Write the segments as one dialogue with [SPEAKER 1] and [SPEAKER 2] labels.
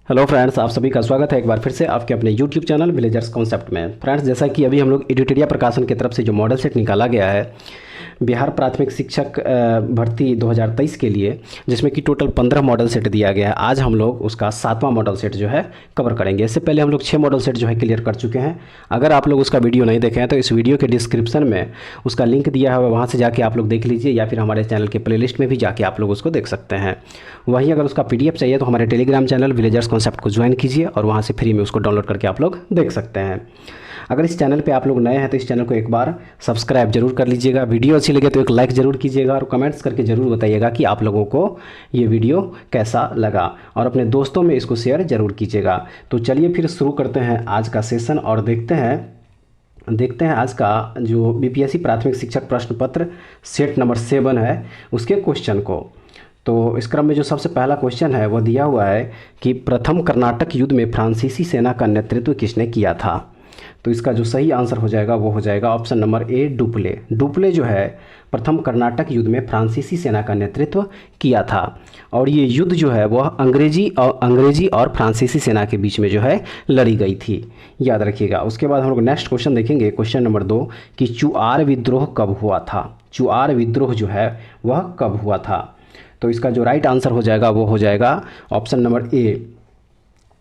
[SPEAKER 1] Hello friends, आप सभी का स्वागत है एक बार फिर से आपके अपने यूट्यूब चैनल विलेजर्स कॉन्सेप्ट में। फ्रेंड्स, जैसा कि अभी हम लोग एडिटोरिया प्रकाशन की तरफ से जो मॉडल सेट निकाला गया है बिहार प्राथमिक शिक्षक भर्ती 2023 के लिए, जिसमें कि टोटल 15 मॉडल सेट दिया गया है, आज हम लोग उसका 7वां मॉडल सेट जो है कवर करेंगे। इससे पहले हम लोग 6 मॉडल सेट जो है क्लियर कर चुके हैं। अगर आप लोग उसका वीडियो नहीं देखे हैं तो इस वीडियो के डिस्क्रिप्शन में उसका लिंक दिया है, वहाँ से जाके आप लोग देख लीजिए, या फिर हमारे चैनल के प्लेलिस्ट में भी जाके आप लोग उसको देख सकते हैं। वहीं अगर उसका PDF चाहिए तो हमारे टेलीग्राम चैनल विलेजर्स कॉन्सेप्ट को ज्वाइन कीजिए और वहाँ से फ्री में उसको डाउनलोड करके आप लोग देख सकते हैं। अगर इस चैनल पे आप लोग नए हैं तो इस चैनल को एक बार सब्सक्राइब जरूर कर लीजिएगा। वीडियो अच्छी लगे तो एक लाइक ज़रूर कीजिएगा और कमेंट्स करके ज़रूर बताइएगा कि आप लोगों को ये वीडियो कैसा लगा, और अपने दोस्तों में इसको शेयर ज़रूर कीजिएगा। तो चलिए फिर शुरू करते हैं आज का सेशन और देखते हैं आज का जो BPSC प्राथमिक शिक्षक प्रश्न पत्र सेट नंबर 7 है उसके क्वेश्चन को। तो इस क्रम में जो सबसे पहला क्वेश्चन है वो दिया हुआ है कि प्रथम कर्नाटक युद्ध में फ्रांसीसी सेना का नेतृत्व किसने किया था। तो इसका जो सही आंसर हो जाएगा वो हो जाएगा option number A, Dupleix. Dupleix जो है प्रथम कर्नाटक युद्ध में फ्रांसीसी सेना का नेतृत्व किया था, और ये युद्ध जो है वह अंग्रेजी और फ्रांसीसी सेना के बीच में जो है लड़ी गई थी, याद रखिएगा। उसके बाद हम लोग नेक्स्ट क्वेश्चन देखेंगे, क्वेश्चन नंबर 2 कि चुआर विद्रोह कब हुआ था। चुआर विद्रोह जो है वह कब हुआ था। तो इसका जो राइट आंसर हो जाएगा वो हो जाएगा ऑप्शन नंबर ए,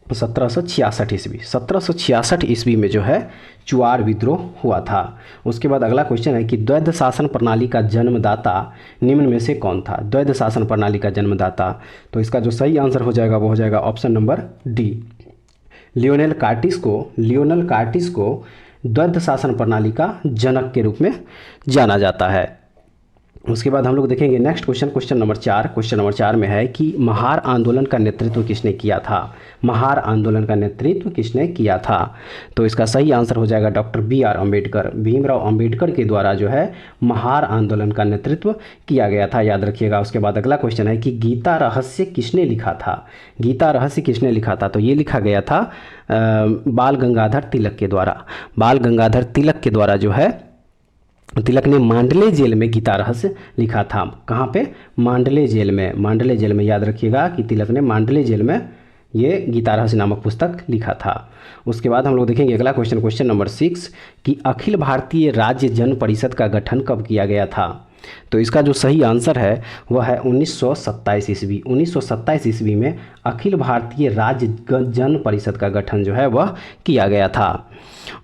[SPEAKER 1] 1766 ईस्वी। 1766 ईस्वी में जो है चुआर विद्रोह हुआ था। उसके बाद अगला क्वेश्चन है कि द्वैध शासन प्रणाली का जन्मदाता निम्न में से कौन था। द्वैध शासन प्रणाली का जन्मदाता, तो इसका जो सही आंसर हो जाएगा वो हो जाएगा option number D, Lionel Curtis को द्वैध शासन प्रणाली का जनक के रूप में जाना जाता है। उसके बाद हम लोग देखेंगे next question, question number 4। Question number 4 में है कि महार आंदोलन का नेतृत्व किसने किया था। महार आंदोलन का नेतृत्व किसने किया था। तो इसका सही आंसर हो जाएगा डॉक्टर BR अम्बेडकर। भीमराव अम्बेडकर के द्वारा जो है महार आंदोलन का नेतृत्व किया गया था, याद रखिएगा। उसके बाद अगला क्वेश्चन है कि गीता रहस्य किसने लिखा था। गीता रहस्य किसने लिखा था। तो ये लिखा गया था बाल गंगाधर तिलक के द्वारा। बाल गंगाधर तिलक के द्वारा जो है तिलक ने मांडले जेल में गीता रहस्य लिखा था। कहाँ पे? मांडले जेल में। मांडले जेल में, याद रखिएगा कि तिलक ने मांडले जेल में ये गीता रहस्य नामक पुस्तक लिखा था। उसके बाद हम लोग देखेंगे अगला क्वेश्चन, क्वेश्चन नंबर 6 कि अखिल भारतीय राज्य जन परिषद का गठन कब किया गया था। तो इसका जो सही आंसर है वह है 1927 ईस्वी। 1927 ईस्वी में अखिल भारतीय राज्य जन परिषद का गठन जो है वह किया गया था।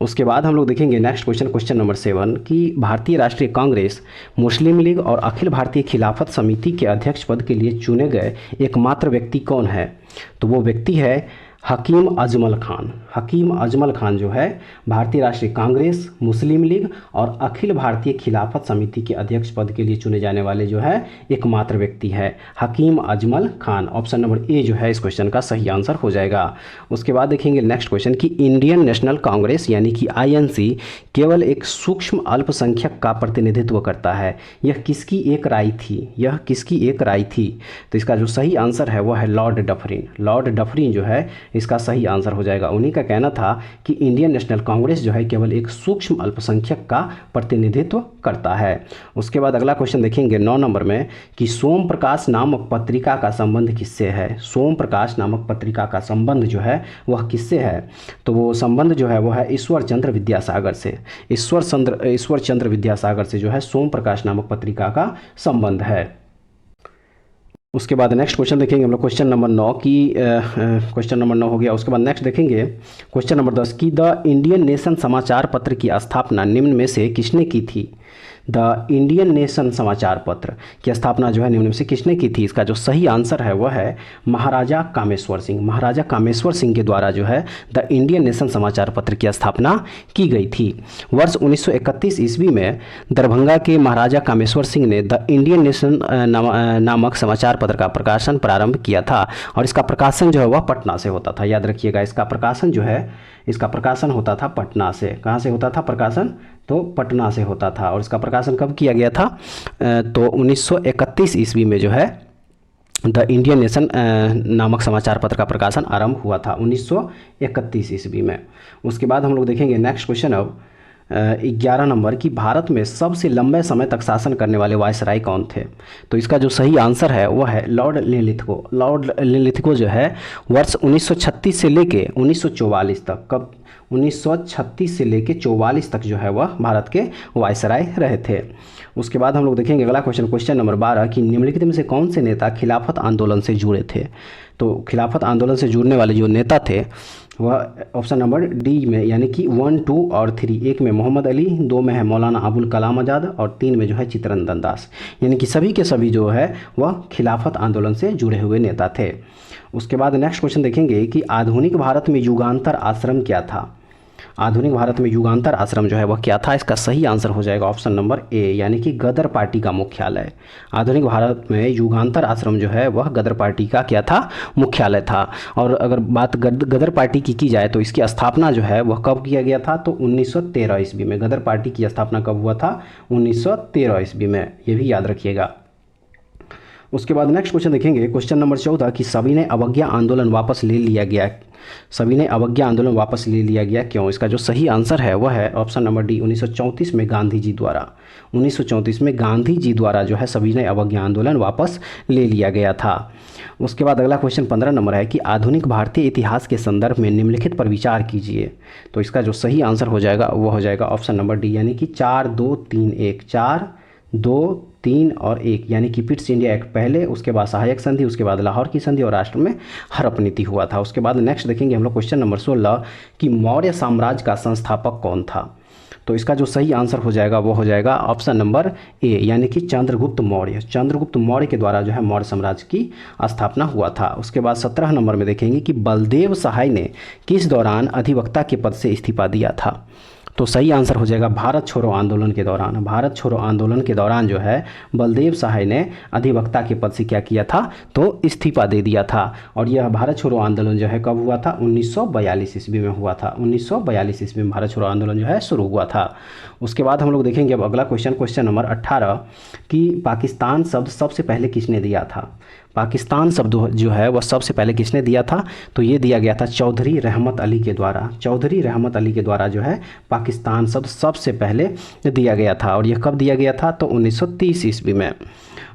[SPEAKER 1] उसके बाद हम लोग देखेंगे नेक्स्ट क्वेश्चन, क्वेश्चन नंबर 7 कि भारतीय राष्ट्रीय कांग्रेस, मुस्लिम लीग और अखिल भारतीय खिलाफत समिति के अध्यक्ष पद के लिए चुने गए एकमात्र व्यक्ति कौन है। तो वो व्यक्ति है हकीम अजमल खान। हकीम अजमल खान जो है भारतीय राष्ट्रीय कांग्रेस, मुस्लिम लीग और अखिल भारतीय खिलाफत समिति के अध्यक्ष पद के लिए चुने जाने वाले जो है एकमात्र व्यक्ति है Hakim Ajmal Khan. Option number A जो है इस क्वेश्चन का सही आंसर हो जाएगा। उसके बाद देखेंगे नेक्स्ट क्वेश्चन कि इंडियन नेशनल कांग्रेस यानी कि INC केवल एक सूक्ष्म अल्पसंख्यक का प्रतिनिधित्व करता है। यह किसकी एक राय थी। यह किसकी एक राय थी। तो इसका जो सही आंसर है वह है लॉर्ड डफरिन। लॉर्ड डफरिन जो है इसका सही आंसर हो जाएगा। उन्हीं का कहना था कि इंडियन नेशनल कांग्रेस जो है केवल एक सूक्ष्म अल्पसंख्यक का प्रतिनिधित्व करता है। उसके बाद अगला क्वेश्चन देखेंगे 9 नंबर में कि सोम प्रकाश नामक पत्रिका का संबंध किससे है। सोम प्रकाश नामक पत्रिका का संबंध जो है वह किससे है। तो वो संबंध जो है वह है ईश्वर चंद्र विद्यासागर से। ईश्वर चंद्र विद्यासागर से जो है सोम प्रकाश नामक पत्रिका का संबंध है। उसके बाद नेक्स्ट क्वेश्चन देखेंगे हम लोग क्वेश्चन नंबर 9 की क्वेश्चन नंबर 9 हो गया। उसके बाद नेक्स्ट देखेंगे क्वेश्चन नंबर 10 की द इंडियन नेशन समाचार पत्र की स्थापना निम्न में से किसने की थी। द इंडियन नेशन समाचार पत्र की स्थापना जो है निम्न में से किसने की थी। इसका जो सही आंसर है वह है महाराजा कामेश्वर सिंह। महाराजा कामेश्वर सिंह के द्वारा जो है द इंडियन नेशन समाचार पत्र की स्थापना की गई थी। वर्ष 1931 ईस्वी में दरभंगा के महाराजा कामेश्वर सिंह ने द इंडियन नेशन नामक समाचार पत्र का प्रकाशन प्रारंभ किया था, और इसका प्रकाशन जो है वह पटना से होता था। याद रखिएगा इसका प्रकाशन जो है इसका प्रकाशन होता था पटना से। कहाँ से होता था प्रकाशन। तो पटना से होता था। और इसका प्रकाशन कब किया गया था। तो 1931 ईस्वी में जो है द इंडियन नेशन नामक समाचार पत्र का प्रकाशन आरंभ हुआ था 1931 ईस्वी में। उसके बाद हम लोग देखेंगे नेक्स्ट क्वेश्चन अब 11 नंबर कि भारत में सबसे लंबे समय तक शासन करने वाले वायसराय कौन थे। तो इसका जो सही आंसर है वह है लॉर्ड लिनलिथगो। लॉर्ड लिनलिथगो जो है वर्ष 1936 से लेके 1944 तक, कब 1936 से लेके 44 तक जो है वह भारत के वायसराय रहे थे। उसके बाद हम लोग देखेंगे अगला क्वेश्चन नंबर 12 कि निम्नलिखित में से कौन से नेता खिलाफत आंदोलन से जुड़े थे। तो खिलाफत आंदोलन से जुड़ने वाले जो नेता थे वह ऑप्शन नंबर डी में यानी कि 1, 2 और 3, एक में मोहम्मद अली, 2 में है मौलाना अबुल कलाम आज़ाद और 3 में जो है चित्तरंजन दास, यानी कि सभी के सभी जो है वह खिलाफत आंदोलन से जुड़े हुए नेता थे। उसके बाद नेक्स्ट क्वेश्चन देखेंगे कि आधुनिक भारत में युगांतर आश्रम क्या था। आधुनिक भारत में युगांतर आश्रम जो है वह क्या था। इसका सही आंसर हो जाएगा ऑप्शन नंबर ए यानी कि गदर पार्टी का मुख्यालय। आधुनिक भारत में युगांतर आश्रम जो है वह गदर पार्टी का क्या था, मुख्यालय था। और अगर बात गदर पार्टी की जाए तो इसकी स्थापना जो है वह कब किया गया था, तो 1913 ईस्वी में। गदर पार्टी की स्थापना कब हुआ था, 1913 ईस्वी में, ये भी याद रखिएगा। उसके बाद नेक्स्ट क्वेश्चन देखेंगे क्वेश्चन नंबर 14 कि सविनय अवज्ञा आंदोलन वापस ले लिया गया। सविनय अवज्ञा आंदोलन वापस ले लिया गया क्यों। इसका जो सही आंसर है वह है ऑप्शन नंबर डी 1934 में गांधी जी द्वारा। 1934 में गांधी जी द्वारा जो है सविनय अवज्ञा आंदोलन वापस ले लिया गया था। उसके बाद अगला क्वेश्चन 15 नंबर है कि आधुनिक भारतीय इतिहास के संदर्भ में निम्नलिखित पर विचार कीजिए। तो इसका जो सही आंसर हो जाएगा वो हो जाएगा ऑप्शन नंबर डी यानी कि 4, 2, 3, 1, 4, 2, 3 और 1, यानी कि पिट्स इंडिया एक्ट पहले, उसके बाद सहायक संधि, उसके बाद लाहौर की संधि और राष्ट्र में हड़प नीति हुआ था। उसके बाद नेक्स्ट देखेंगे हम लोग क्वेश्चन नंबर 16 कि मौर्य साम्राज्य का संस्थापक कौन था। तो इसका जो सही आंसर हो जाएगा वो हो जाएगा ऑप्शन नंबर ए यानी कि चंद्रगुप्त मौर्य। चंद्रगुप्त मौर्य के द्वारा जो है मौर्य साम्राज्य की स्थापना हुआ था। उसके बाद 17 नंबर में देखेंगे कि बलदेव सहाय ने किस दौरान अधिवक्ता के पद से इस्तीफा दिया था। तो सही आंसर हो जाएगा भारत छोड़ो आंदोलन के दौरान। भारत छोड़ो आंदोलन के दौरान जो है बलदेव सहाय ने अधिवक्ता के पद से क्या किया था, तो इस्तीफा दे दिया था। और यह भारत छोड़ो आंदोलन जो है कब हुआ था, 1942 ईस्वी में हुआ था। 1942 ईस्वी में भारत छोड़ो आंदोलन जो है शुरू हुआ था। उसके बाद हम लोग देखेंगे अब अगला क्वेश्चन नंबर 18 कि पाकिस्तान शब्द सबसे पहले किसने दिया था। पाकिस्तान शब्द जो है वह सबसे पहले किसने दिया था, तो ये दिया गया था चौधरी रहमत अली के द्वारा। चौधरी रहमत अली के द्वारा जो है पाकिस्तान शब्द सबसे पहले दिया गया था। और यह कब दिया गया था, तो 1930 ईस्वी में।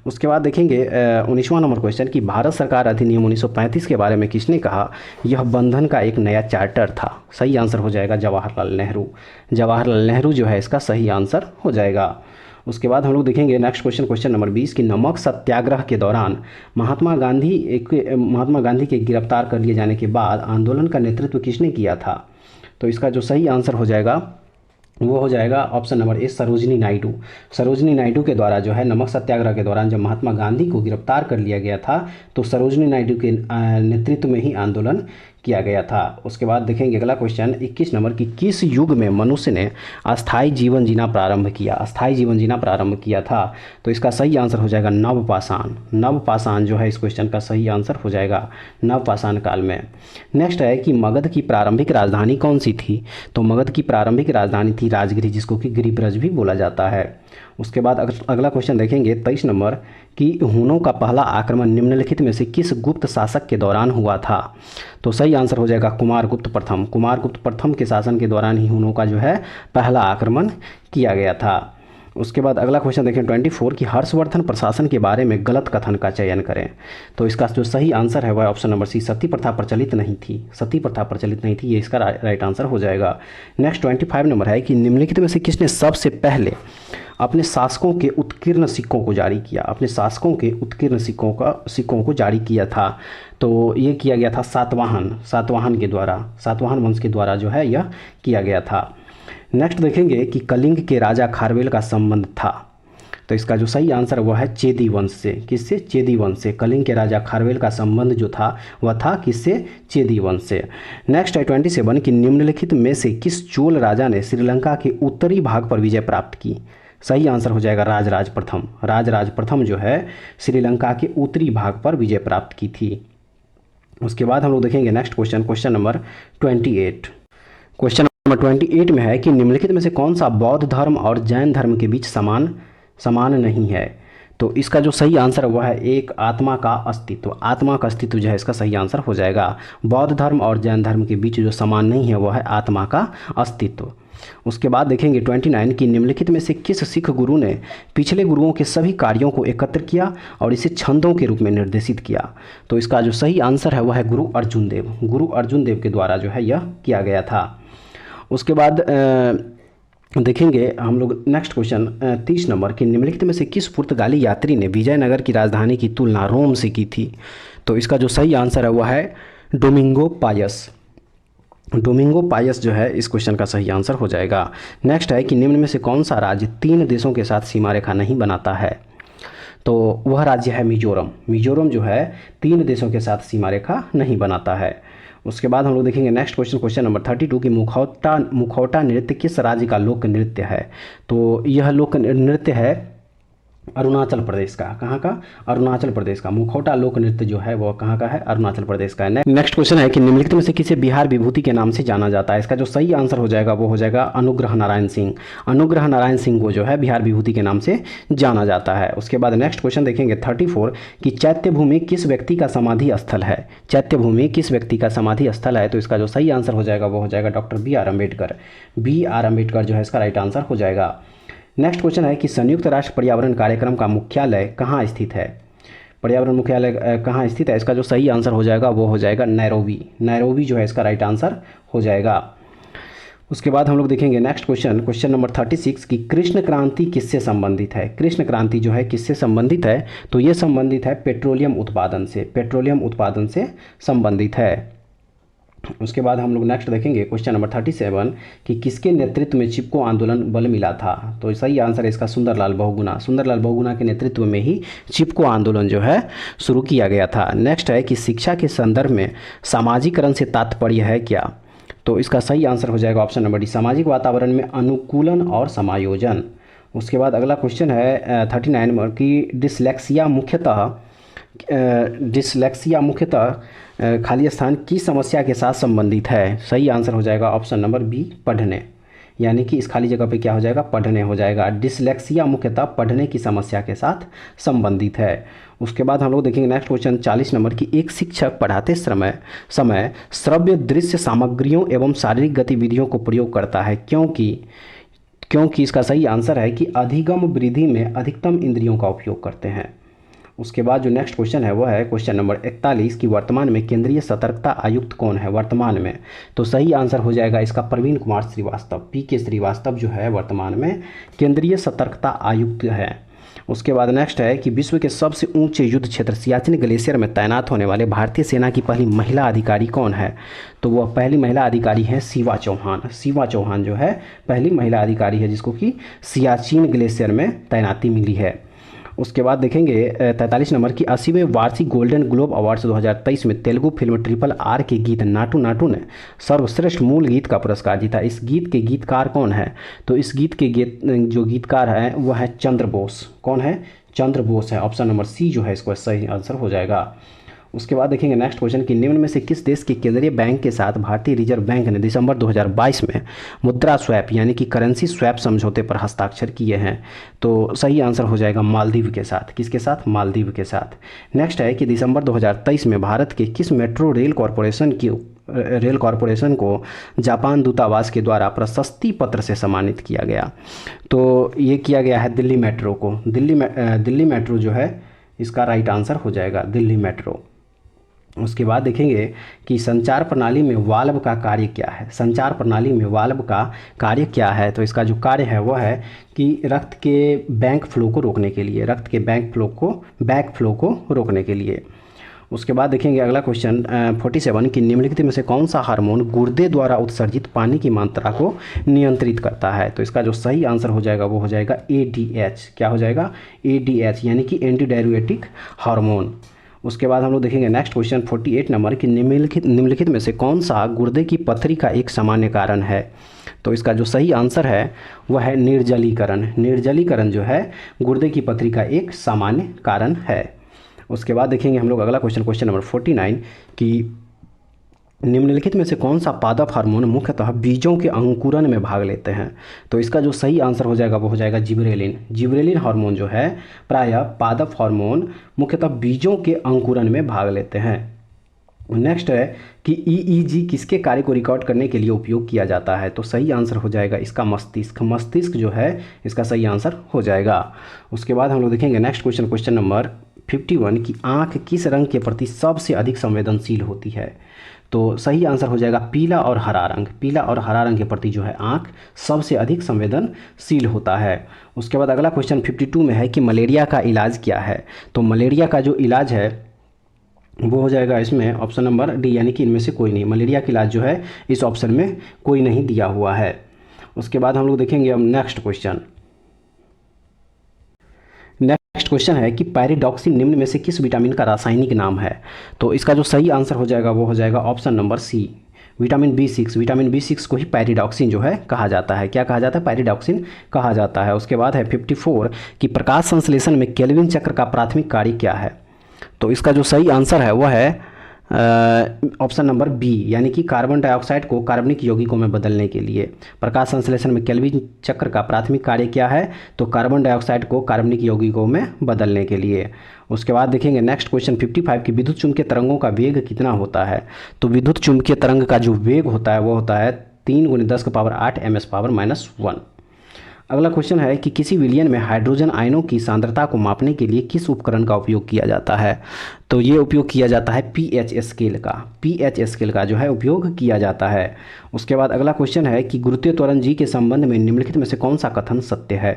[SPEAKER 1] उसके बाद देखेंगे 19वां नंबर क्वेश्चन कि भारत सरकार अधिनियम 1935 के बारे में किसने कहा, यह बंधन का एक नया चार्टर था। सही आंसर हो जाएगा जवाहरलाल नेहरू। जवाहरलाल नेहरू जो है इसका सही आंसर हो जाएगा। उसके बाद हम लोग देखेंगे नेक्स्ट क्वेश्चन नंबर 20 कि नमक सत्याग्रह के दौरान महात्मा गांधी के गिरफ्तार कर लिए जाने के बाद आंदोलन का नेतृत्व किसने किया था। तो इसका जो सही आंसर हो जाएगा वो हो जाएगा ऑप्शन नंबर ए सरोजिनी नायडू। सरोजिनी नायडू के द्वारा जो है नमक सत्याग्रह के दौरान जब महात्मा गांधी को गिरफ्तार कर लिया गया था तो सरोजिनी नायडू के नेतृत्व में ही आंदोलन किया गया था। उसके बाद देखेंगे अगला क्वेश्चन 21 नंबर कि किस युग में मनुष्य ने अस्थायी जीवन जीना प्रारंभ किया। अस्थायी जीवन जीना प्रारंभ किया था। तो इसका सही आंसर हो जाएगा नवपाषाण। नवपाषाण जो है इस क्वेश्चन का सही आंसर हो जाएगा नवपाषाण काल में। नेक्स्ट है कि मगध की प्रारंभिक राजधानी कौन सी थी। तो मगध की प्रारंभिक राजधानी थी राजगिरी, जिसको कि गिरिब्रज भी बोला जाता है। उसके बाद अगला क्वेश्चन देखेंगे 23 नंबर कि हुनों का पहला आक्रमण निम्नलिखित में से किस गुप्त शासक के दौरान हुआ था। तो सही आंसर हो जाएगा कुमारगुप्त प्रथम। कुमारगुप्त प्रथम के शासन के दौरान ही हुनों का जो है पहला आक्रमण किया गया था। उसके बाद अगला क्वेश्चन देखें 24 कि हर्षवर्धन प्रशासन के बारे में गलत कथन का चयन करें। तो इसका जो सही आंसर है वह ऑप्शन नंबर सी सती प्रथा प्रचलित नहीं थी। सती प्रथा प्रचलित नहीं थी, ये इसका राइट आंसर हो जाएगा। नेक्स्ट 25 नंबर है कि निम्नलिखित में से किसने सबसे पहले अपने शासकों के उत्कीर्ण सिक्कों को जारी किया। अपने शासकों के उत्कीर्ण सिक्कों को जारी किया था। तो ये किया गया था सातवाहन के द्वारा, सातवाहन वंश के द्वारा जो है यह किया गया था। नेक्स्ट देखेंगे कि कलिंग के राजा खारवेल का संबंध था। तो इसका जो सही आंसर वह है चेदी वंश से। किससे, चेदी वंश से। कलिंग के राजा खारवेल का संबंध जो था वह था किससे, चेदी वंश से। नेक्स्ट है 27 कि निम्नलिखित में से किस चोल राजा ने श्रीलंका के उत्तरी भाग पर विजय प्राप्त की। सही आंसर हो जाएगा राजराज प्रथम। राजराज प्रथम जो है श्रीलंका के उत्तरी भाग पर विजय प्राप्त की थी। उसके बाद हम लोग देखेंगे next question number 28। Question number 28 में है कि निम्नलिखित में से कौन सा बौद्ध धर्म और जैन धर्म के बीच समान नहीं है। तो इसका जो सही आंसर वह है एक आत्मा का अस्तित्व। आत्मा का अस्तित्व जो है इसका सही आंसर हो जाएगा। बौद्ध धर्म और जैन धर्म के बीच जो समान नहीं है वह है आत्मा का अस्तित्व। उसके बाद देखेंगे 29 कि निम्नलिखित में से किस सिख गुरु ने पिछले गुरुओं के सभी कार्यों को एकत्र किया और इसे छंदों के रूप में निर्देशित किया। तो इसका जो सही आंसर है वह है गुरु अर्जुन देव। गुरु अर्जुन देव के द्वारा जो है यह किया गया था। उसके बाद देखेंगे हम लोग नेक्स्ट क्वेश्चन 30 नंबर कि निम्नलिखित में से किस पुर्तगाली यात्री ने विजयनगर की राजधानी की तुलना रोम से की थी। तो इसका जो सही आंसर है वह है डोमिंगो पायस। डोमिंगो पायस जो है इस क्वेश्चन का सही आंसर हो जाएगा। नेक्स्ट है कि निम्न में से कौन सा राज्य 3 देशों के साथ सीमा रेखा नहीं बनाता है। तो वह राज्य है मिजोरम। मिजोरम जो है 3 देशों के साथ सीमा रेखा नहीं बनाता है। उसके बाद हम लोग देखेंगे नेक्स्ट क्वेश्चन, क्वेश्चन नंबर 32 कि मुखौटा नृत्य किस राज्य का लोक नृत्य है। तो यह लोक नृत्य है अरुणाचल प्रदेश का। कहाँ का? अरुणाचल प्रदेश का। मुखौटा लोक नृत्य जो है वो कहाँ का है? अरुणाचल प्रदेश का है। नेक्स्ट क्वेश्चन है कि निम्नलिखित में से किसे बिहार विभूति के नाम से जाना जाता है। इसका जो सही आंसर हो जाएगा वो हो जाएगा अनुग्रह नारायण सिंह। अनुग्रह नारायण सिंह को जो है बिहार विभूति के नाम से जाना जाता है। उसके बाद नेक्स्ट क्वेश्चन देखेंगे 34 कि चैत्यभूमि किस व्यक्ति का समाधि स्थल है। चैत्यभूमि किस व्यक्ति का समाधि स्थल है। तो इसका जो सही आंसर हो जाएगा वो हो जाएगा doctor BR Ambedkar. BR Ambedkar जो है इसका राइट आंसर हो जाएगा। नेक्स्ट क्वेश्चन है कि संयुक्त राष्ट्र पर्यावरण कार्यक्रम का मुख्यालय कहाँ स्थित है। पर्यावरण मुख्यालय कहाँ स्थित है। इसका जो सही आंसर हो जाएगा वो हो जाएगा नैरोबी। नैरोबी जो है इसका राइट आंसर हो जाएगा। उसके बाद हम लोग देखेंगे नेक्स्ट क्वेश्चन, क्वेश्चन नंबर 36 कि कृष्ण क्रांति किससे संबंधित है। कृष्ण क्रांति जो है किससे संबंधित है। तो ये संबंधित है पेट्रोलियम उत्पादन से। पेट्रोलियम उत्पादन से संबंधित है। उसके बाद हम लोग नेक्स्ट देखेंगे क्वेश्चन नंबर 37 कि किसके नेतृत्व में चिपको आंदोलन बल मिला था। तो सही आंसर है इसका सुंदरलाल बहुगुणा। सुंदरलाल बहुगुणा के नेतृत्व में ही चिपको आंदोलन जो है शुरू किया गया था। नेक्स्ट है कि शिक्षा के संदर्भ में सामाजिकरण से तात्पर्य है क्या। तो इसका सही आंसर हो जाएगा ऑप्शन नंबर डी, सामाजिक वातावरण में अनुकूलन और समायोजन। उसके बाद अगला क्वेश्चन है 39 नंबर कि डिसलेक्सिया मुख्यतः खाली स्थान की समस्या के साथ संबंधित है। सही आंसर हो जाएगा ऑप्शन नंबर बी, पढ़ने। यानी कि इस खाली जगह पे क्या हो जाएगा? पढ़ने हो जाएगा। डिसलेक्सिया मुख्यतः पढ़ने की समस्या के साथ संबंधित है। उसके बाद हम लोग देखेंगे नेक्स्ट क्वेश्चन 40 नंबर की एक शिक्षक पढ़ाते समय श्रव्य दृश्य सामग्रियों एवं शारीरिक गतिविधियों को प्रयोग करता है क्योंकि इसका सही आंसर है कि अधिगम वृद्धि में अधिकतम इंद्रियों का उपयोग करते हैं। उसके बाद जो नेक्स्ट क्वेश्चन है वह है क्वेश्चन नंबर 41 कि वर्तमान में केंद्रीय सतर्कता आयुक्त कौन है वर्तमान में। तो सही आंसर हो जाएगा इसका प्रवीण कुमार श्रीवास्तव। PK श्रीवास्तव जो है वर्तमान में केंद्रीय सतर्कता आयुक्त है। उसके बाद नेक्स्ट है कि विश्व के सबसे ऊंचे युद्ध क्षेत्र सियाचिन ग्लेशियर में तैनात होने वाले भारतीय सेना की पहली महिला अधिकारी कौन है। तो वह पहली महिला अधिकारी है शिवा चौहान। शिवा चौहान जो है पहली महिला अधिकारी है जिसको कि सियाचिन ग्लेशियर में तैनाती मिली है। उसके बाद देखेंगे 43 नंबर की 80वें वार्षिक गोल्डन ग्लोब अवार्ड्स 2023 में तेलुगु फिल्म RRR के गीत नाटू नाटू ने सर्वश्रेष्ठ मूल गीत का पुरस्कार जीता। इस गीत के गीतकार कौन है। तो इस गीत के जो गीतकार हैं वह है चंद्र बोस। कौन है? चंद्र बोस है। ऑप्शन नंबर सी जो है इसको सही आंसर हो जाएगा। उसके बाद देखेंगे नेक्स्ट क्वेश्चन कि निम्न में से किस देश के केंद्रीय बैंक के साथ भारतीय रिजर्व बैंक ने दिसंबर 2022 में मुद्रा स्वैप यानी कि करेंसी स्वैप समझौते पर हस्ताक्षर किए हैं। तो सही आंसर हो जाएगा मालदीव के साथ। किसके साथ? मालदीव के साथ। नेक्स्ट है कि दिसंबर 2023 में भारत के किस मेट्रो रेल कॉरपोरेशन को जापान दूतावास के द्वारा प्रशस्ति पत्र से सम्मानित किया गया। तो ये किया गया है दिल्ली मेट्रो को। दिल्ली मेट्रो जो है इसका राइट आंसर हो जाएगा दिल्ली मेट्रो। उसके बाद देखेंगे कि संचार प्रणाली में वाल्व का कार्य क्या है। संचार प्रणाली में वाल्व का कार्य क्या है। तो इसका जो कार्य है वह है कि रक्त के बैक फ्लो को रोकने के लिए उसके बाद देखेंगे अगला क्वेश्चन 47 कि निम्नलिखित में से कौन सा हार्मोन गुर्दे द्वारा उत्सर्जित पानी की मात्रा को नियंत्रित करता है। तो इसका जो सही आंसर हो जाएगा वो हो जाएगा ADH। क्या हो जाएगा? ADH यानी कि एंटी डाययूरेटिक हार्मोन। उसके बाद हम लोग देखेंगे नेक्स्ट क्वेश्चन 48 नंबर कि निम्नलिखित में से कौन सा गुर्दे की पथरी का एक सामान्य कारण है। तो इसका जो सही आंसर है वह है निर्जलीकरण। निर्जलीकरण जो है गुर्दे की पथरी का एक सामान्य कारण है। उसके बाद देखेंगे हम लोग अगला क्वेश्चन नंबर 49 कि निम्नलिखित में से कौन सा पादप हार्मोन मुख्यतः बीजों के अंकुरन में भाग लेते हैं। तो इसका जो सही आंसर हो जाएगा वो हो जाएगा जिबरेलिन। जिबरेलिन हार्मोन जो है प्रायः पादप हार्मोन मुख्यतः बीजों के अंकुरन में भाग लेते हैं। नेक्स्ट है कि ईईजी किसके कार्य को रिकॉर्ड करने के लिए उपयोग किया जाता है? तो सही आंसर हो जाएगा इसका मस्तिष्क। मस्तिष्क जो है इसका सही आंसर हो जाएगा। उसके बाद हम लोग देखेंगे नेक्स्ट क्वेश्चन, क्वेश्चन नंबर 51 की आँख किस रंग के प्रति सबसे अधिक संवेदनशील होती है? तो सही आंसर हो जाएगा पीला और हरा रंग। पीला और हरा रंग के प्रति जो है आँख सबसे अधिक संवेदनशील होता है। उसके बाद अगला क्वेश्चन 52 में है कि मलेरिया का इलाज क्या है? तो मलेरिया का जो इलाज है वो हो जाएगा इसमें ऑप्शन नंबर डी, यानी कि इनमें से कोई नहीं। मलेरिया का इलाज जो है इस ऑप्शन में कोई नहीं दिया हुआ है। उसके बाद हम लोग देखेंगे अब नेक्स्ट क्वेश्चन। नेक्स्ट क्वेश्चन है कि पैरिडॉक्सिन निम्न में से किस विटामिन का रासायनिक नाम है? तो इसका जो सही आंसर हो जाएगा वो हो जाएगा option number C, vitamin B6। Vitamin B6 को ही पैरिडॉक्सिन जो है कहा जाता है। क्या कहा जाता है? पैरिडॉक्सिन कहा जाता है। उसके बाद है 54 कि प्रकाश संश्लेषण में केल्विन चक्र का प्राथमिक कार्य क्या है? तो इसका जो सही आंसर है वह है ऑप्शन नंबर बी, यानी कि कार्बन डाइऑक्साइड को कार्बनिक यौगिकों में बदलने के लिए। प्रकाश संश्लेषण में केल्विन चक्र का प्राथमिक कार्य क्या है? तो कार्बन डाइऑक्साइड को कार्बनिक यौगिकों में बदलने के लिए। उसके बाद देखेंगे नेक्स्ट क्वेश्चन 55 की विद्युत चुम्बकीय तरंगों का वेग कितना होता है? तो विद्युत चुम्बकीय तरंग का जो वेग होता है वो होता है 3 × 10⁻8 ms⁻⁻1। अगला क्वेश्चन है कि किसी विलयन में हाइड्रोजन आयनों की सांद्रता को मापने के लिए किस उपकरण का उपयोग किया जाता है? तो ये उपयोग किया जाता है पीएच स्केल का। पीएच स्केल का जो है उपयोग किया जाता है। उसके बाद अगला क्वेश्चन है कि गुरुत्वीय त्वरण जी के संबंध में निम्नलिखित में से कौन सा कथन सत्य है?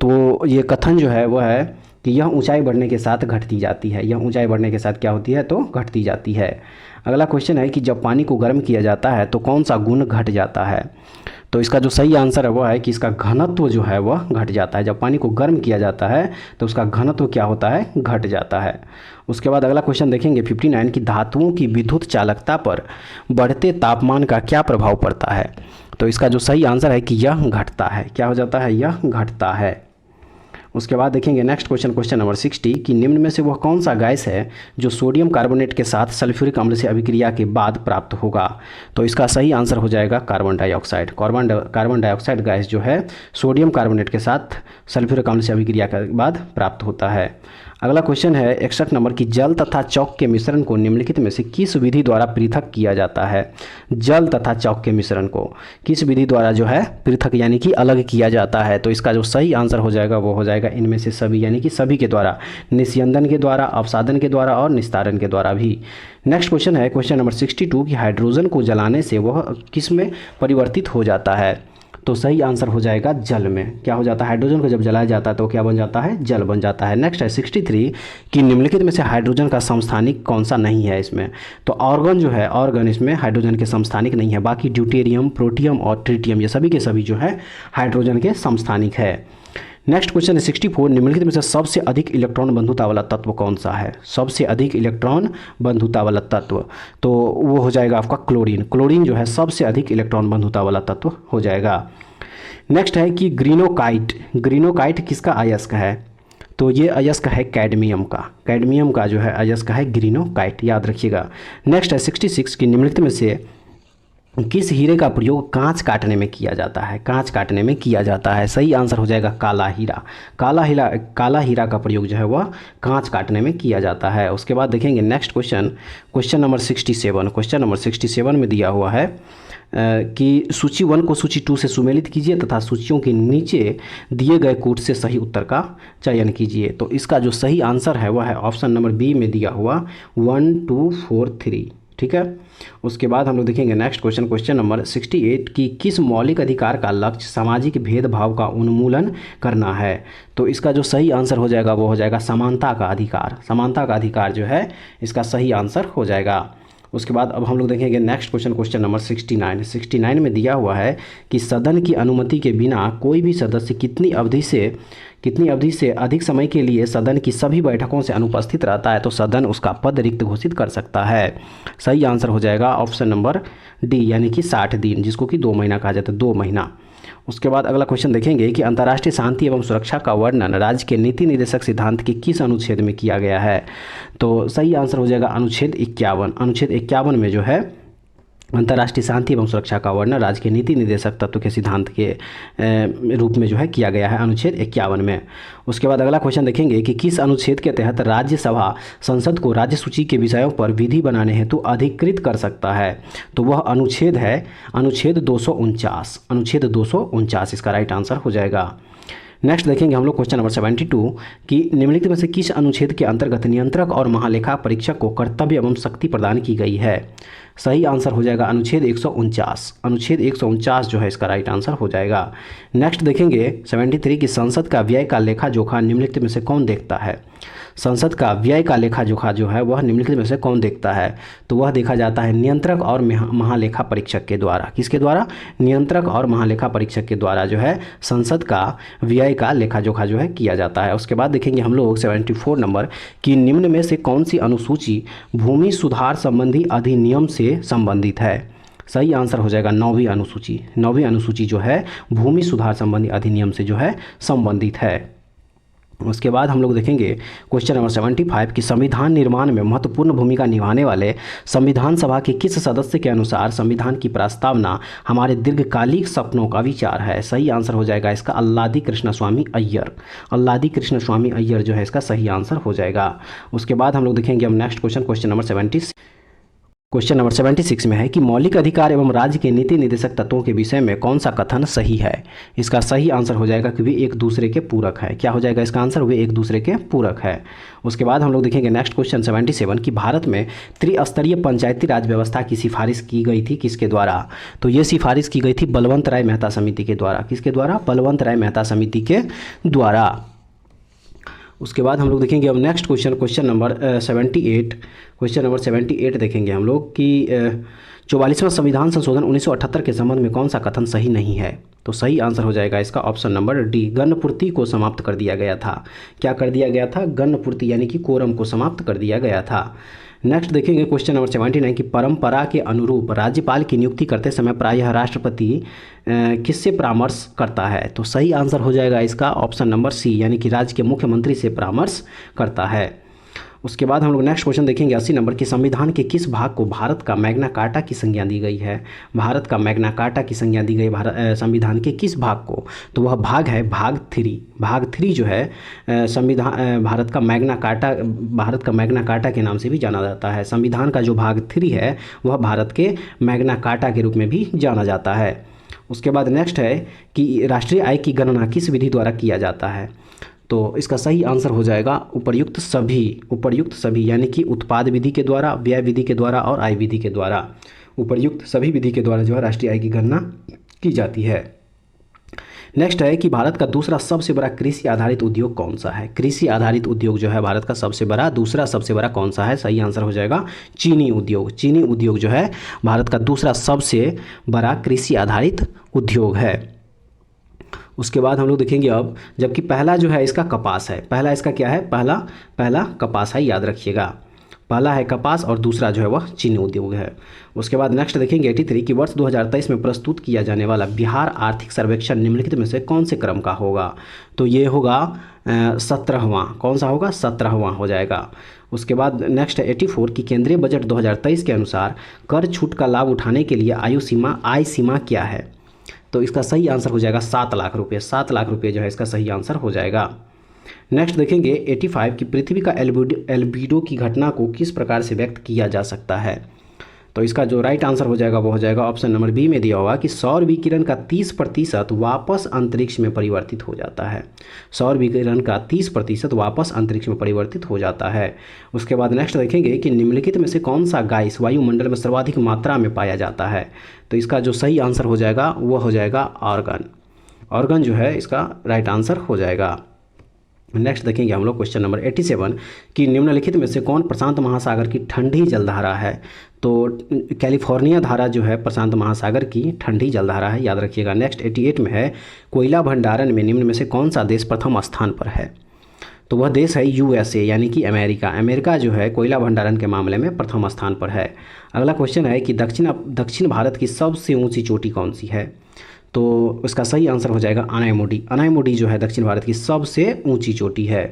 [SPEAKER 1] तो ये कथन जो है वह है कि यह ऊंचाई बढ़ने के साथ घटती जाती है। यह ऊंचाई बढ़ने के साथ क्या होती है? तो घटती जाती है। अगला क्वेश्चन है कि जब पानी को गर्म किया जाता है तो कौन सा गुण घट जाता है? तो इसका जो सही आंसर है वह है कि इसका घनत्व जो है वह घट जाता है। जब पानी को गर्म किया जाता है तो उसका घनत्व क्या होता है? घट जाता है। उसके बाद अगला क्वेश्चन देखेंगे 59 की धातुओं की विद्युत चालकता पर बढ़ते तापमान का क्या प्रभाव पड़ता है? तो इसका जो सही आंसर है कि यह घटता है। क्या हो जाता है? यह घटता है। उसके बाद देखेंगे नेक्स्ट क्वेश्चन, क्वेश्चन नंबर 60 कि निम्न में से वह कौन सा गैस है जो सोडियम कार्बोनेट के साथ सल्फ्यूरिक अम्ल से अभिक्रिया के बाद प्राप्त होगा? तो इसका सही आंसर हो जाएगा carbon dioxide. Carbon dioxide gas जो है सोडियम कार्बोनेट के साथ सल्फ्यूरिक अम्ल से अभिक्रिया के बाद प्राप्त होता है। अगला क्वेश्चन है 61 नंबर की जल तथा चौक के मिश्रण को निम्नलिखित में से किस विधि द्वारा पृथक किया जाता है? जल तथा चौक के मिश्रण को किस विधि द्वारा जो है पृथक यानी कि अलग किया जाता है? तो इसका जो सही आंसर हो जाएगा वो हो जाएगा इनमें से सभी, यानी कि सभी के द्वारा, निस्यंदन के द्वारा, अवसादन के द्वारा और निस्तारण के द्वारा भी। नेक्स्ट क्वेश्चन है क्वेश्चन नंबर 62 कि हाइड्रोजन को जलाने से वह किस में परिवर्तित हो जाता है? तो सही आंसर हो जाएगा जल में। क्या हो जाता है? हाइड्रोजन को जब जलाया जाता है तो क्या बन जाता है? जल बन जाता है। नेक्स्ट है 63 कि निम्नलिखित में से हाइड्रोजन का समस्थानिक कौन सा नहीं है इसमें? तो ऑर्गन जो है, ऑर्गन इसमें हाइड्रोजन के समस्थानिक नहीं है। बाकी ड्यूटेरियम, प्रोटियम और ट्रिटियम ये सभी के सभी जो है हाइड्रोजन के समस्थानिक है। नेक्स्ट क्वेश्चन है 64 निम्नलिखित में से सबसे अधिक इलेक्ट्रॉन बंधुता वाला तत्व कौन सा है? सबसे अधिक इलेक्ट्रॉन बंधुता वाला तत्व तो वो हो जाएगा आपका क्लोरीन। क्लोरीन जो है सबसे अधिक इलेक्ट्रॉन बंधुता वाला तत्व हो जाएगा। नेक्स्ट है कि ग्रीनोकाइट, ग्रीनोकाइट किसका अयस्क है? तो ये अयस्क है कैडमियम का। कैडमियम का जो है अयस्क है ग्रीनोकाइट, याद रखिएगा। नेक्स्ट है 66 की निम्नलिखित में से किस हीरे का प्रयोग कांच काटने में किया जाता है? कांच काटने में किया जाता है। सही आंसर हो जाएगा काला हीरा। काला हीरा का प्रयोग जो है वह कांच काटने में किया जाता है। उसके बाद देखेंगे next question, question number 67। Question number 67 में दिया हुआ है कि सूची 1 को सूची 2 से सुमेलित कीजिए तथा सूचियों के नीचे दिए गए कूट से सही उत्तर का चयन कीजिए। तो इसका जो सही आंसर है वह है ऑप्शन नंबर बी में दिया हुआ 1 2 4 3। ठीक है। उसके बाद हम लोग देखेंगे नेक्स्ट क्वेश्चन, क्वेश्चन नंबर 68 की किस मौलिक अधिकार का लक्ष्य सामाजिक भेदभाव का उन्मूलन करना है? तो इसका जो सही आंसर हो जाएगा वो हो जाएगा समानता का अधिकार। समानता का अधिकार जो है इसका सही आंसर हो जाएगा। उसके बाद अब हम लोग देखेंगे नेक्स्ट क्वेश्चन, क्वेश्चन नंबर 69। 69 में दिया हुआ है कि सदन की अनुमति के बिना कोई भी सदस्य कितनी अवधि से अधिक समय के लिए सदन की सभी बैठकों से अनुपस्थित रहता है तो सदन उसका पद रिक्त घोषित कर सकता है। सही आंसर हो जाएगा ऑप्शन नंबर डी, यानी कि 60 दिन, जिसको कि 2 महीना कहा जाता है, 2 महीना। उसके बाद अगला क्वेश्चन देखेंगे कि अंतर्राष्ट्रीय शांति एवं सुरक्षा का वर्णन राज्य के नीति निर्देशक सिद्धांत के किस अनुच्छेद में किया गया है? तो सही आंसर हो जाएगा अनुच्छेद 51। अनुच्छेद 51 में जो है अंतर्राष्ट्रीय शांति एवं सुरक्षा का वर्णन राज्य के नीति निर्देशक तत्व के सिद्धांत के रूप में जो है किया गया है अनुच्छेद 51 में। उसके बाद अगला क्वेश्चन देखेंगे कि किस अनुच्छेद के तहत राज्यसभा संसद को राज्य सूची के विषयों पर विधि बनाने हेतु अधिकृत कर सकता है। तो वह अनुच्छेद है अनुच्छेद 249। अनुच्छेद 249 इसका राइट आंसर हो जाएगा। नेक्स्ट देखेंगे हम लोग क्वेश्चन नंबर 72 कि निम्नलिखित में से किस अनुच्छेद के अंतर्गत नियंत्रक और महालेखा परीक्षक को कर्तव्य एवं शक्ति प्रदान की गई है। सही आंसर हो जाएगा अनुच्छेद 149। अनुच्छेद 149 जो है इसका राइट आंसर हो जाएगा। नेक्स्ट देखेंगे 73 कि संसद का व्यय का लेखा जोखा निम्नलिखित में से कौन देखता है। संसद का व्यय का लेखा जोखा जो है वह निम्नलिखित में से कौन देखता है। तो वह देखा जाता है नियंत्रक और महालेखा परीक्षक के द्वारा। किसके द्वारा? नियंत्रक और महालेखा परीक्षक के द्वारा जो है संसद का व्यय का लेखा जोखा जो है किया जाता है। उसके बाद देखेंगे हम लोग 74 नंबर कि निम्न में से कौन सी अनुसूची भूमि सुधार संबंधी अधिनियम से संबंधित है। सही आंसर हो जाएगा 9वीं अनुसूची। 9वीं अनुसूची जो है भूमि सुधार संबंधी अधिनियम से जो है संबंधित है। उसके बाद हम लोग देखेंगे क्वेश्चन नंबर 75 कि संविधान निर्माण में महत्वपूर्ण भूमिका निभाने वाले संविधान सभा के किस सदस्य के अनुसार संविधान की प्रस्तावना हमारे दीर्घकालिक सपनों का विचार है। सही आंसर हो जाएगा इसका अल्लादी कृष्णस्वामी अय्यर। अल्लादी कृष्णस्वामी अय्यर जो है इसका सही आंसर हो जाएगा। उसके बाद हम लोग देखेंगे हम नेक्स्ट क्वेश्चन नंबर 76 में है कि मौलिक अधिकार एवं राज्य के नीति निर्देशक तत्वों के विषय में कौन सा कथन सही है। इसका सही आंसर हो जाएगा कि वे एक दूसरे के पूरक है। क्या हो जाएगा इसका आंसर? वे एक दूसरे के पूरक है। उसके बाद हम लोग देखेंगे नेक्स्ट क्वेश्चन 77 कि भारत में त्रिस्तरीय पंचायती राज व्यवस्था की सिफारिश की गई थी किसके द्वारा। तो ये सिफारिश की गई थी बलवंत राय मेहता समिति के द्वारा। किसके द्वारा? बलवंत राय मेहता समिति के द्वारा। उसके बाद हम लोग देखेंगे अब नेक्स्ट क्वेश्चन नंबर 78 देखेंगे हम लोग कि 44वां संविधान संशोधन 1978 के संबंध में कौन सा कथन सही नहीं है। तो सही आंसर हो जाएगा इसका ऑप्शन नंबर डी, गणपूर्ति को समाप्त कर दिया गया था। क्या कर दिया गया था? गणपूर्ति यानी कि कोरम को समाप्त कर दिया गया था। नेक्स्ट देखेंगे क्वेश्चन नंबर 79 कि परंपरा के अनुरूप राज्यपाल की नियुक्ति करते समय प्रायः राष्ट्रपति किससे परामर्श करता है। तो सही आंसर हो जाएगा इसका ऑप्शन नंबर सी, यानी कि राज्य के मुख्यमंत्री से परामर्श करता है। उसके बाद हम लोग नेक्स्ट क्वेश्चन देखेंगे 80 नंबर के संविधान के किस भाग को भारत का मैग्ना कार्टा की संज्ञा दी गई है। भारत का मैग्ना कार्टा की संज्ञा दी गई संविधान के किस भाग को। तो वह भाग है भाग 3। भाग 3 जो है संविधान भारत का मैग्ना कार्टा के नाम से भी जाना जाता है। संविधान का जो भाग 3 है वह भारत के मैग्ना कार्टा के रूप में भी जाना जाता है। उसके बाद नेक्स्ट है कि राष्ट्रीय आय की गणना किस विधि द्वारा किया जाता है। तो इसका सही आंसर हो जाएगा उपर्युक्त सभी यानी कि उत्पाद विधि के द्वारा, व्यय विधि के द्वारा और आय विधि के द्वारा, उपर्युक्त सभी विधि के द्वारा जो है राष्ट्रीय आय की गणना की जाती है। नेक्स्ट है कि भारत का दूसरा सबसे बड़ा कृषि आधारित उद्योग कौन सा है। कृषि आधारित उद्योग जो है भारत का दूसरा सबसे बड़ा कौन सा है। सही आंसर हो जाएगा चीनी उद्योग। चीनी उद्योग जो है भारत का दूसरा सबसे बड़ा कृषि आधारित उद्योग है। उसके बाद हम लोग देखेंगे अब, जबकि पहला जो है इसका कपास है। पहला इसका क्या है? पहला कपास है, याद रखिएगा। पहला है कपास और दूसरा जो है वह चीनी उद्योग है। उसके बाद नेक्स्ट देखेंगे 83 कि वर्ष 2023 में प्रस्तुत किया जाने वाला बिहार आर्थिक सर्वेक्षण निम्नलिखित में से कौन से क्रम का होगा। तो ये होगा 17वां। कौन सा होगा? 17वां हो जाएगा। उसके बाद नेक्स्ट है 84 कि केंद्रीय बजट 2023 के अनुसार कर छूट का लाभ उठाने के लिए आय सीमा क्या है। तो इसका सही आंसर हो जाएगा 7 लाख रुपये। 7 लाख रुपये जो है इसका सही आंसर हो जाएगा। नेक्स्ट देखेंगे 85 कि पृथ्वी का एल्बिडो की घटना को किस प्रकार से व्यक्त किया जा सकता है। तो इसका जो राइट आंसर हो जाएगा वो हो जाएगा ऑप्शन नंबर बी में दिया होगा कि सौर विकिरण का 30% वापस अंतरिक्ष में परिवर्तित हो जाता है। सौर विकिरण का 30% वापस अंतरिक्ष में परिवर्तित हो जाता है। उसके बाद नेक्स्ट देखेंगे कि निम्नलिखित में से कौन सा गैस वायुमंडल में सर्वाधिक मात्रा में पाया जाता है। तो इसका जो सही आंसर हो जाएगा वो हो जाएगा आर्गन। आर्गन जो है इसका राइट आंसर हो जाएगा। नेक्स्ट देखेंगे हम लोग क्वेश्चन नंबर 87 कि निम्नलिखित में से कौन प्रशांत महासागर की ठंडी जलधारा है। तो कैलिफोर्निया धारा जो है प्रशांत महासागर की ठंडी जलधारा है, याद रखिएगा। नेक्स्ट 88 में है कोयला भंडारण में निम्न में से कौन सा देश प्रथम स्थान पर है। तो वह देश है USA यानी कि अमेरिका। अमेरिका जो है कोयला भंडारण के मामले में प्रथम स्थान पर है। अगला क्वेश्चन है कि दक्षिण भारत की सबसे ऊंची चोटी कौन सी है। तो इसका सही आंसर हो जाएगा अनायमुडी। अनायमुडी जो है दक्षिण भारत की सबसे ऊंची चोटी है।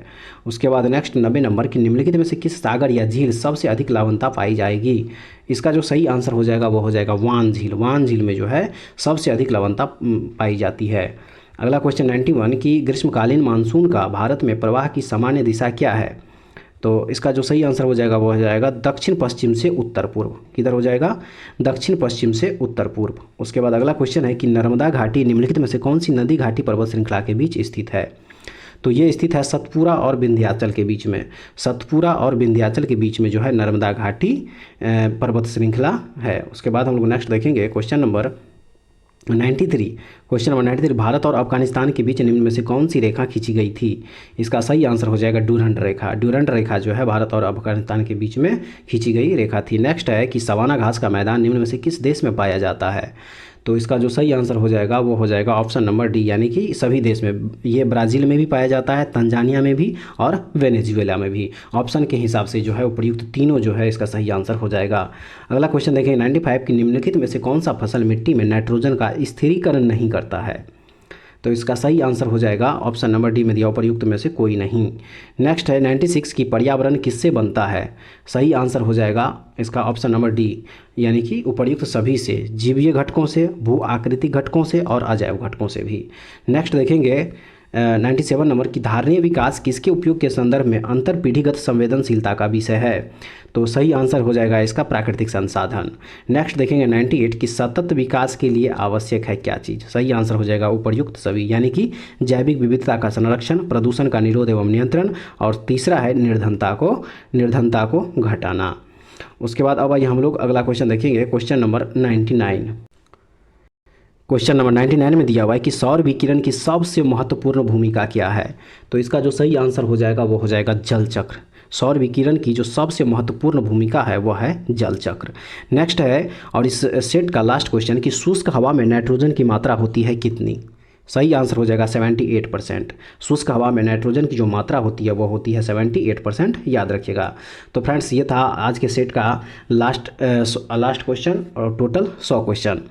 [SPEAKER 1] उसके बाद नेक्स्ट 90 नंबर की निम्नलिखित में से किस सागर या झील सबसे अधिक लवणता पाई जाएगी। इसका जो सही आंसर हो जाएगा वो हो जाएगा वान झील। वान झील में जो है सबसे अधिक लवणता पाई जाती है। अगला क्वेश्चन 91 की ग्रीष्मकालीन मानसून का भारत में प्रवाह की सामान्य दिशा क्या है। तो इसका जो सही आंसर हो जाएगा वो हो जाएगा दक्षिण पश्चिम से उत्तर पूर्व। किधर हो जाएगा, दक्षिण पश्चिम से उत्तर पूर्व। उसके बाद अगला क्वेश्चन है कि नर्मदा घाटी निम्नलिखित में से कौन सी नदी घाटी पर्वत श्रृंखला के बीच स्थित है। तो ये स्थित है सतपुरा और विंध्याचल के बीच में। सतपुरा और विंध्याचल के बीच में जो है नर्मदा घाटी पर्वत श्रृंखला है। उसके बाद हम लोग नेक्स्ट देखेंगे question number 93। Question number 93, Bharat और अफगानिस्तान के बीच निम्न में से कौन सी रेखा खींची गई थी। इसका सही आंसर हो जाएगा ड्यूरंड रेखा। ड्यूरंड रेखा जो है भारत और अफगानिस्तान के बीच में खींची गई रेखा थी। नेक्स्ट है कि सवाना घास का मैदान निम्न में से किस देश में पाया जाता है। तो इसका जो सही आंसर हो जाएगा वो हो जाएगा ऑप्शन नंबर डी, यानी कि सभी देश में। ये ब्राज़ील में भी पाया जाता है, तंजानिया में भी और वेनेजुएला में भी। ऑप्शन के हिसाब से जो है उपयुक्त तीनों जो है इसका सही आंसर हो जाएगा। अगला क्वेश्चन देखें 95 की निम्नलिखित में से कौन सा फसल मिट्टी में नाइट्रोजन का स्थिरीकरण नहीं करता है। तो इसका सही आंसर हो जाएगा ऑप्शन नंबर डी में दिया उपर्युक्त में से कोई नहीं। नेक्स्ट है 96 की पर्यावरण किससे बनता है। सही आंसर हो जाएगा इसका ऑप्शन नंबर डी, यानी कि उपर्युक्त सभी से, जीवीय घटकों से, भू आकृतिक घटकों से और अजैव घटकों से भी। नेक्स्ट देखेंगे 97 नंबर की धारणीय विकास किसके उपयोग के संदर्भ में अंतर पीढ़ीगत संवेदनशीलता का विषय है। तो सही आंसर हो जाएगा इसका प्राकृतिक संसाधन। नेक्स्ट देखेंगे 98 की सतत विकास के लिए आवश्यक है क्या चीज़। सही आंसर हो जाएगा उपर्युक्त सभी, यानी कि जैविक विविधता का संरक्षण, प्रदूषण का निरोध एवं नियंत्रण, और तीसरा है निर्धनता को घटाना। उसके बाद अब आइए हम लोग अगला क्वेश्चन देखेंगे क्वेश्चन नंबर 99। क्वेश्चन नंबर 99 में दिया हुआ है कि सौर विकिरण की सबसे महत्वपूर्ण भूमिका क्या है। तो इसका जो सही आंसर हो जाएगा वो हो जाएगा जल चक्र। सौर विकिरण की जो सबसे महत्वपूर्ण भूमिका है वो है जल चक्र। नेक्स्ट है और इस सेट का लास्ट क्वेश्चन कि शुष्क हवा में नाइट्रोजन की मात्रा होती है कितनी। सही आंसर हो जाएगा 78%। शुष्क हवा में नाइट्रोजन की जो मात्रा होती है वो होती है 78%, याद रखिएगा। तो फ्रेंड्स ये था आज के सेट का लास्ट क्वेश्चन और टोटल 100 क्वेश्चन।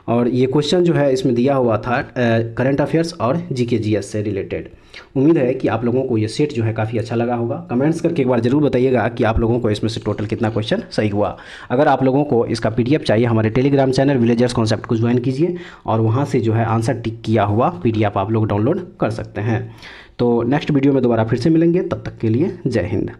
[SPEAKER 1] और ये क्वेश्चन जो है इसमें दिया हुआ था करंट अफेयर्स और जीके जीएस से रिलेटेड। उम्मीद है कि आप लोगों को ये सेट जो है काफ़ी अच्छा लगा होगा। कमेंट्स करके एक बार ज़रूर बताइएगा कि आप लोगों को इसमें से टोटल कितना क्वेश्चन सही हुआ। अगर आप लोगों को इसका पीडीएफ चाहिए, हमारे टेलीग्राम चैनल विलेजर्स कॉन्सेप्ट को ज्वाइन कीजिए और वहाँ से जो है आंसर टिक किया हुआ पीडीएफ आप लोग डाउनलोड कर सकते हैं। तो नेक्स्ट वीडियो में दोबारा फिर से मिलेंगे, तब तक के लिए जय हिंद।